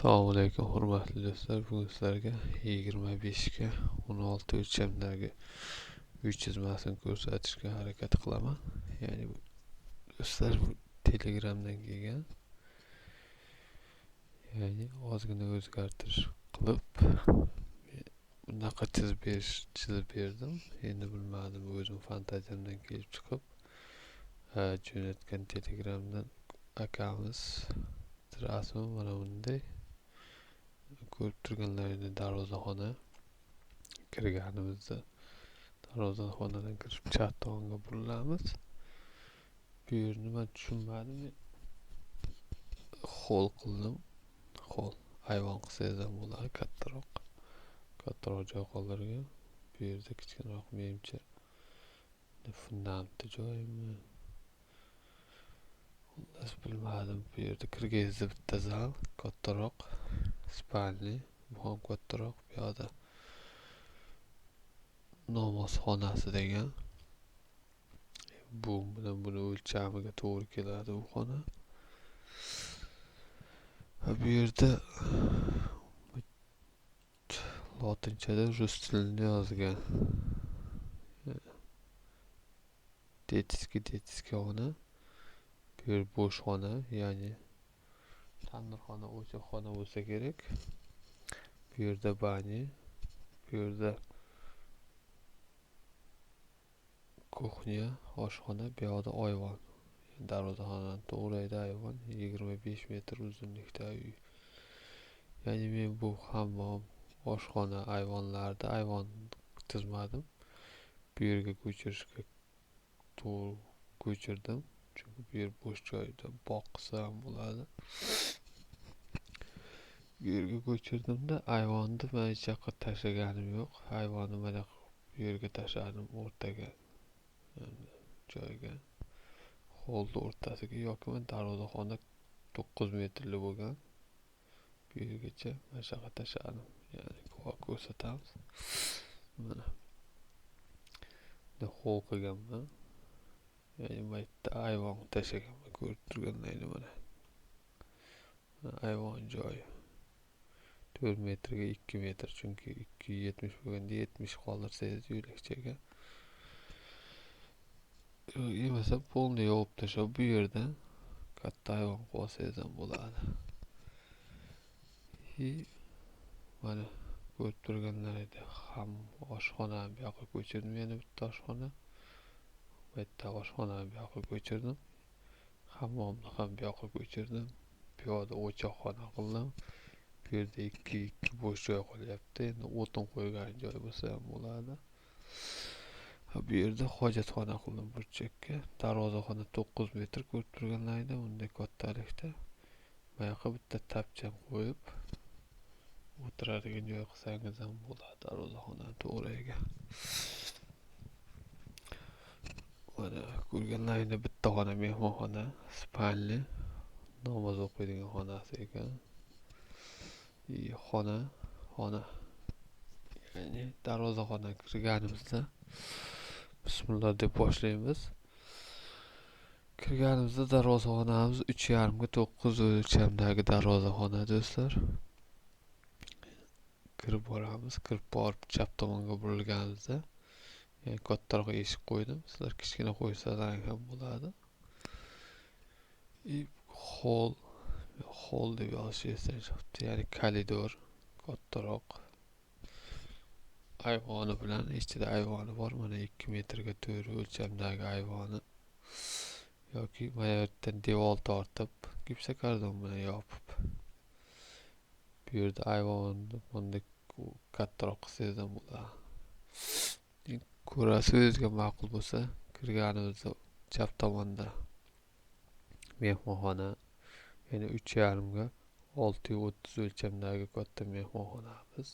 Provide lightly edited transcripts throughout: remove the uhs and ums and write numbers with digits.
Assalomu alaykum hurmatli do'stlar. Bugun sizlarga 25 ga 16 o'lchamdagi uy chizmasini ko'rsatishga harakat qilaman. Ya'ni do'stlar bu Telegramdan kelgan. Ya'ni ozgina o'zgartirish qilib bunaqa chizib berdim. Endi bilmadim, o'zim fantaziyamdan kelib chiqib jo'natgan Telegramdan akamiz rasmi mana bunday. Ko'rib turganlaringiz darvozaxona kirganimizda darvozaxonadan kirib chap tomonga burilamiz. Bu yerni men tushunmadim. Hol qildim. Hol ayvon qilsangiz ham bo'ladi, kattaroq joy qoldirgan. Bu yerda kichkinaroq menimcha fundamenti joyimi? Xullas bilmadim. Bu yerda kirganingizda bitta zal, kattaroq spalni, bu ham kattaroq. Bu yoqda namoz xonasi degan. Bu bilan buni o'lchamiga to'g'ri keladi bu xona. Bu yerda lotinchada rus tilini yozgan. Detiski xona. Bu yer bo'sh xona, ya'ni tandirxona, o'choqxona bo'lsa kerak. Bu yerda bani, bu yerda kuxnya, oshxona, bu yoqda ayvon. Darvozaxonani to'g'raydi ayvon, 25 metr uzunlikda uy. Ya'ni men bu hammom, oshxona, ayvonlarda ayvon chizmadim. Bu yerga ko'chirdim. Chunki bu yer bo'sh joyda bog' qilsa ham bo'ladi. Bu yerga ko'chirdimda ayvonni men hech yoqqa tashlaganim yo'q. Ayvonni mana bu yerga tashladim, o'rtaga joyga. Holni o'rtasiga yoki darvozaxona 9 metrli bo'lgan. Bu yergacha mana shu yoqqa tashladim. Ya'ni ko'rsatamiz. Mana hol qilganman. Ya'ni maytda ayvon tashlaganman, ko'rib turganlaringiz mana. Ayvon joyi 4 metrga 2 metr, chunki 270 bo'lganda 70 qoldirsangiz yo'lakchaga. Yemasa polni yopib tashlab bu yerdan katta ayvon qilsangiz ham bo'ladi. Mana ko'rib turganlaringizdek ham oshxonani bu yoqqa ko'chirdim, yana bitta oshxona. Bu yerda oshxonani bu yoqqa ko'chirdim. Hammomni ham bu yoqqa ko'chirdim. Bu yoqda o'choqxona qildim. Bu yerda 2 bo'sh joy qolyapti. Endi o'tin qo'ygan joy bo'lsa ham bo'ladi. Bu yerda hojatxona qildim burchakka. Darvozaxona 9 metr ko'rib turganlaringda bunday kattalikda. Bu yoqqa bitta tapcham qo'yib o'tiradigan joy qilsangiz ham bo'ladi darvozaxonani to'g'riga. Mana ko'rganlaringda bitta xona mehmonxona, spalni, namoz o'qiydigan xonasi ekan. Xona. Ya'ni darvozaxonaga kirganimizda bismillah deb boshlaymiz. Kirganimizda darvozaxonamiz 3,5 ga 9 o'lchamdagi darvozaxona do'stlar. Kirib boramiz. Kirib borib chap tomonga burilganimizda, ya'ni kattaroq eshik qo'ydim. Sizlar kichkina qo'ysalar ham bo'ladi. Hol deb yozishingiz, ya'ni koridor kattaroq. Ayvoni bilan, ichida ayvoni bor. Mana 2 metrga 4 o'lchamdagi ayvoni. Yoki mana yerdan devor tortib, gipsokardon bilan yopib. Bu yerda ayvonni bunday kattaroq qilsangiz ham bo'ladi. Ko'rasi o'zingizga ma'qul bo'lsa, kirganimizda chap tomonda mehmonxona, ya'ni 3,5 ga 630 o'lchamdagi katta mehmonxonamiz.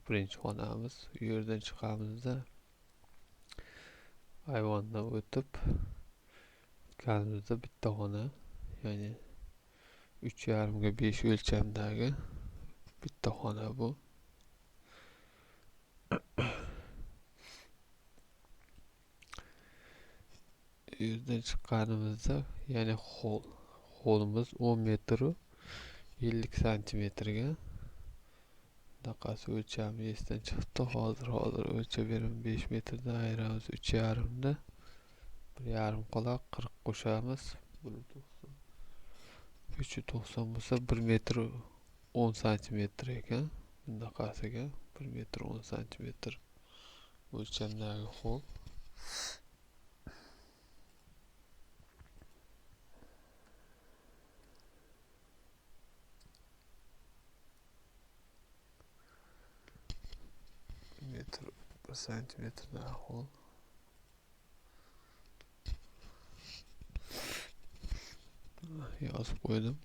Birinchi xonamiz. Bu yerdan chiqamizda ayvondan o'tib kirganimizda bitta xona, ya'ni 3,5 ga 5 o'lchamdagi bitta xona bu. Yerdan chiqqanimizda, ya'ni holimiz 10 metr 50 santimetrga bunaqasi o'lchami esdan chiqdi. Hozir o'lchab beraman. 5 metrdan ayiramiz 3,5 da 1,5 qolar 40 qo'shamiz. 390 bo'lsa 1 metr 10 santimetr ekan. Bunaqasiga 1 metr 10 santimetr o'lchamdagi ho'l. Metr 1 santimetrdan ho'l. Yozib qo'ydim.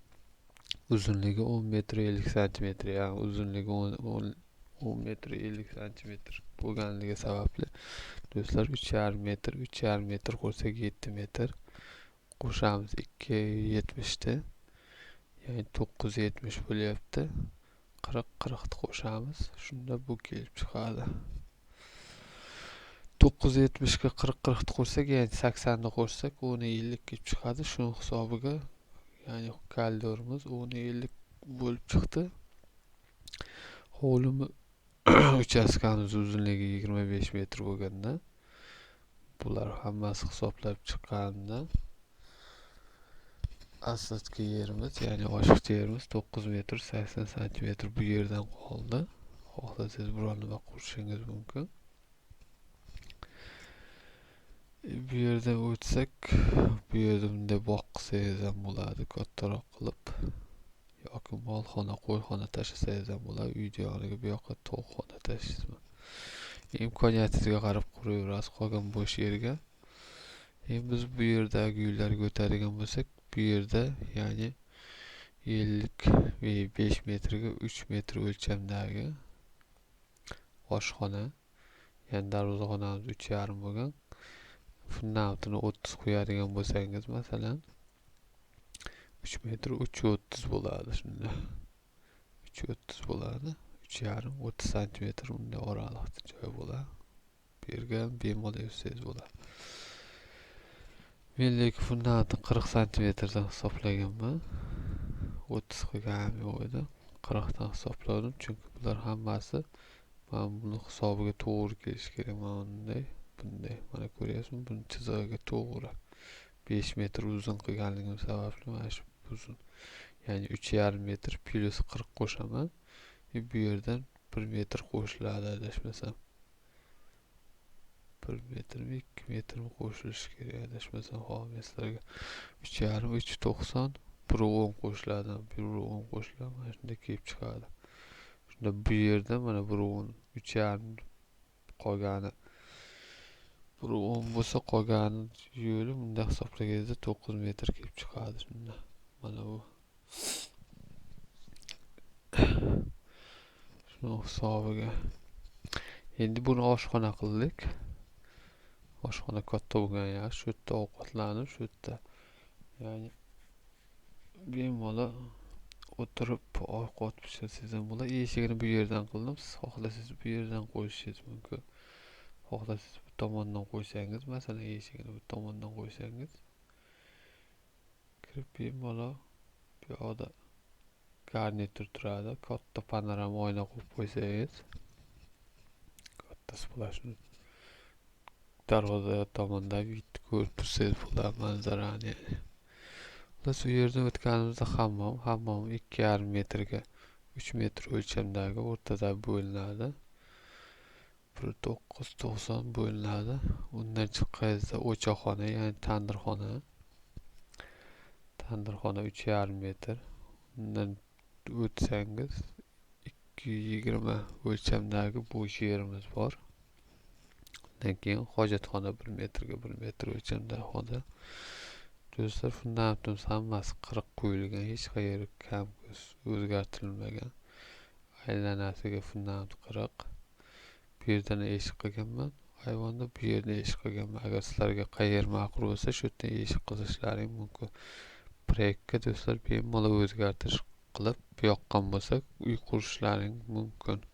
Uzunligi 10 metr 50 santimetr, ya'ni uzunligi 10 metr 50 santimetr bo'lganligi sababli do'stlar 3,5 metr qo'shsak 7 metr qo'shamiz 270 da, ya'ni 970 bo'lyapti. 40 qo'shamiz. Shunda bu kelib chiqadi. 970 ga 40 qo'shsak, ya'ni 80 ni qo'shsak 10,50 kelib chiqadi. Shuning hisobiga ya'ni koridorimiz 10,50 bo'lib chiqdi. Hovlimiz uchastkamiz uzunligi 25 metr bo'lganda, bular hammasi hisoblab chiqqandan asosiy yerimiz, ya'ni oshiqcha yerimiz 9 metr 80 santimetr bu yerdan qoldi. Xohlasangiz biror nima qo'shishingiz mumkin. Bu yerdan o'tsak, bu yerda bunday bog' qilsangiz ham bo'ladi, kattaroq qilib. Yoki molxona, qo'yxona tashlasangiz ham bo'ladi. Uyda yoniga bu yoqqa tovuqxona tashlaysiz. Imkoniyatingizga qarab quraverasiz qolgan bo'sh yerga. Endi biz bu yerdagi uylarga o'tadigan bo'lsak, bu yerda ya'ni 55 metrga 3 metr o'lchamdagi oshxona, ya'ni darvozaxonamiz 3,5 bo'lgan. Fundamentini 30 qo'yadigan bo'lsangiz, masalan 3 metr 330 bo'ladi. Shunda 330 bo'ladi. 3,5 30 santimetr unda oraliqda joy bo'ladi. Bu yerga bemalol yursangiz bo'ladi. Men lekin fundamentni 40 santimetrdan hisoblaganman. 30 qilganim yo'q edi. 40 dan hisobladim, chunki bular hammasi men buni hisobiga to'g'ri kelishi kerak. Bunday mana ko'ryapsizmi? Buni chizig'iga to'g'ri 5 metr uzun qilganligim sababli mana shu uzun, ya'ni 3,5 metr plus 40 qo'shaman. Bu yerdan 1 metr qo'shiladi adashmasam. 1 metrmi 2 metrmi qo'shilishi kerak adashmasam. Hozir men sizlarga 3,5 390 1,10 qo'shiladi. 1,10 qo'shiladi. Mana shunday kelib chiqadi. Shunda bu yerda mana 1,10 3,5 qolgani 1,10 bo'lsa qolgani yo'li bunday hisoblaganingizda 9 metr kelib chiqadi. Shunda mana bu shuni hisobiga. Endi buni oshxona qildik. Oshxona katta bo'lgan, yaxshi. Shu yerda ovqatlanib, shu yerda ya'ni bemalol o'tirib ovqat pishirsangiz ham bo'ladi. Eshigini bu yerdan qildim. Siz xohlasangiz bu yerdan qo'yishingiz mumkin. Xohlasangiz bu tomondan qo'ysangiz, masalan eshigini bu tomondan qo'ysangiz, kirib bemalol bu yoqda garnitur turadi. Katta panorama oyna qo'yib qo'ysangiz, katta splashni darvoza tomondan vid ko'rib tursangiz bo'ladi, manzarani. Biz u yerdan o'tganimizda hammom 2,5 metrga 3 metr o'lchamdagi o'rtada bo'linadi. 990 bo'linadi. Undan chiqqaningizda o'choqxona, ya'ni tandirxona. Tandirxona 3,5 metr. Undan o'tsangiz 220 o'lchamdagi bo'sh yerimiz bor. Undan keyin hojatxona 1 metrga 1 metr o'lchamdagi xona. Do'stlar, fundamentimiz hammasi 40 qo'yilgan, hech qayeri kam o'zgartirilmagan. Aylanasiga fundament 40. Bu yerdan eshik qilganman. Ayvonda bu yerda eshik qilganman. Agar sizlarga qayer ma'qul bo'lsa, shu yerdan eshik qilishlaring mumkin. Proyektga do'stlar bemalol o'zgartirish qilib, bu yoqqan bo'lsak, uy qurishlaring mumkin.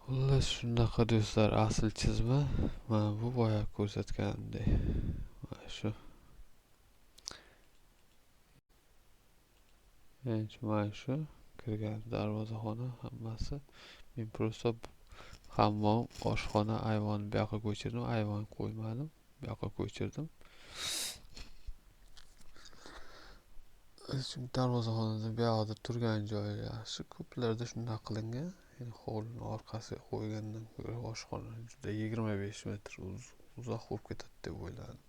Xullas shunaqa do'stlar, asl chizma mana bu boya ko'rsatganimdek. Mana shu Mana shu kirgan darvozaxona hammasi. Men prosta hammom, oshxona, ayvonni bu yoqqa ko'chirdim. Ayvon qo'ymadim. Bu yoqqa ko'chirdim. Chunki darvozaxonada bu yoqda turgan joyi yaxshi. Ko'plarda shunaqa qilingan. Ya'ni hovlining orqasiga qo'ygandan ko'ra oshxona juda 25 metr uzoq bo'lib ketadi deb o'yladim.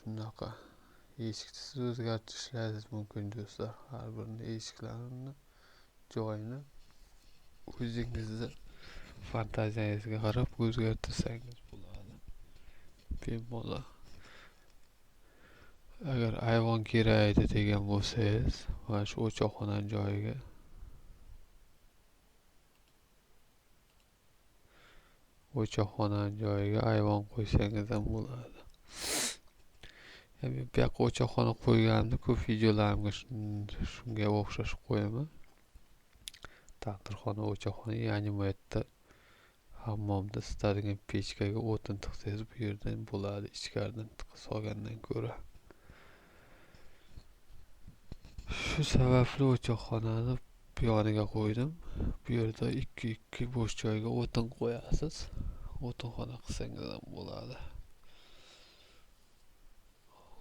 Shunaqa eshikni siz o'zgartirishlaringiz mumkin do'stlar. Har birini eshiklarini joyini o'zingizni fantaziyangizga qarab o'zgartirsangiz bo'ladi. Bemalol. Agar ayvon kerak edi degan bo'lsangiz, mana shu o'choqxonaning joyiga ayvon qo'ysangiz ham bo'ladi. Men bu yoqqa o'choqxona qo'yganimda ko'p videolarimga shunga o'xshash qo'yaman. Taqdirxona, o'choqxona, ya'ni bu yerda hammomda isitadigan pechkaga o'tin tiqsangiz bu yerdan bo'ladi, ichkaridan solgandan ko'ra. Shu sababli o'choqxonani bu yoniga qo'ydim. Bu yerda 2 bo'sh joyga o'tin qo'yasiz. O'tinxona qilsangiz ham bo'ladi.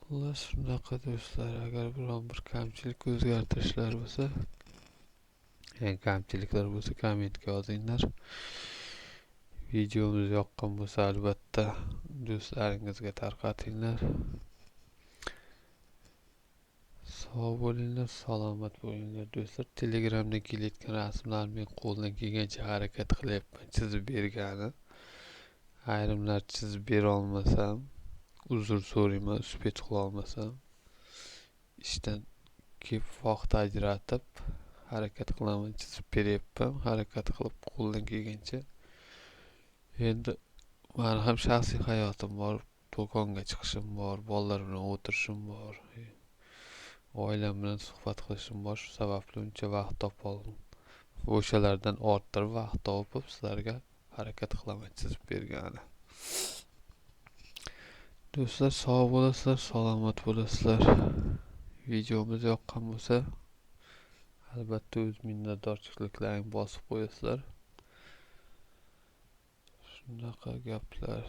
Xullas shunaqa do'stlar, agar biron bir kamchilik o'zgartirishlar bo'lsa, kamchiliklar bo'lsa kommentga yozinglar. Videomiz yoqqan bo'lsa albatta do'stlaringizga tarqatinglar. Sog' bo'linglar, salomat bo'linglar do'stlar. Telegramdan kelayotgan rasmlarni men qo'ldan kelgancha harakat qilyapman chizib bergani. Ayrimlar chizib bera olmasam, uzr so'rayman, uspet qila olmasam. Ishdan kelib vaqt ajratib harakat qilaman, chizib beryapman, harakat qilib qo'ldan kelgancha. Endi meni ham shaxsiy hayotim bor, do'konga chiqishim bor, bolalar bilan o'tirishim bor, oilam bilan suhbat qilishim bor. Shu sababli uncha vaqt topoldim. O'shalardan orttirib vaqt topib sizlarga harakat qilaman chizib bergani. Do'stlar, sog' bo'lasizlar, salomat bo'lasizlar. Videomiz yoqqan bo'lsa albatta o'z minnatdorchiliklaringni bosib qo'yasizlar. Shunaqa gaplar.